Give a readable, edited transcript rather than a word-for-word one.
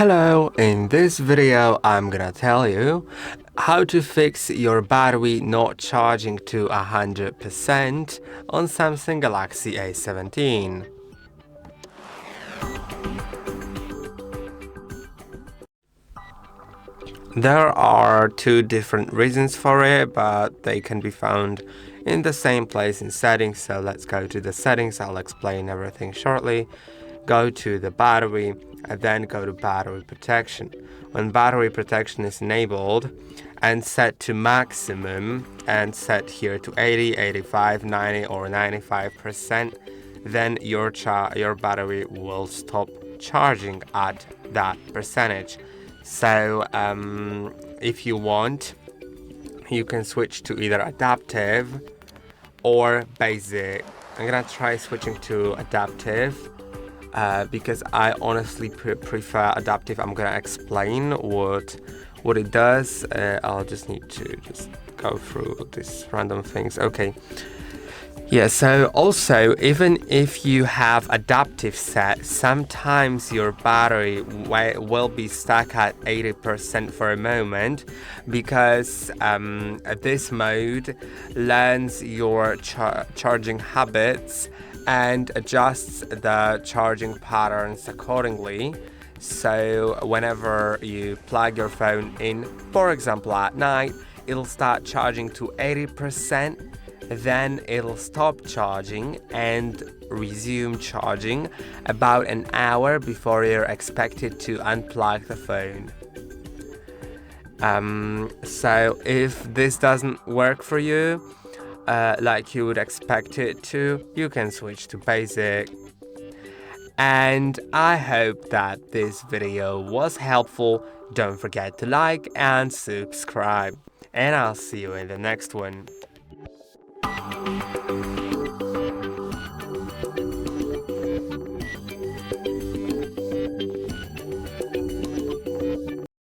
Hello, in this video I'm gonna tell you how to fix your battery not charging to 100% on Samsung Galaxy A17. There are two different reasons for it, but they can be found in the same place in settings. So let's go to the settings. I'll explain everything shortly. Go to the battery and then go to battery protection. When battery protection is enabled and set to maximum and set here to 80, 85, 90 or 95%, then your battery will stop charging at that percentage. So if you want, you can switch to either adaptive or basic. I'm gonna try switching to adaptive because I honestly prefer adaptive. I'm gonna explain what it does. I'll just need to go through these random things. Okay. Yeah, so also, even if you have adaptive set, sometimes your battery will be stuck at 80% for a moment because this mode learns your charging habits and adjusts the charging patterns accordingly. So whenever you plug your phone in, for example at night, it'll start charging to 80%. Then it'll stop charging and resume charging about an hour before you're expected to unplug the phone. So if this doesn't work for you, like you would expect it to, you can switch to basic. And I hope that this video was helpful. Don't forget to like and subscribe. And I'll see you in the next one.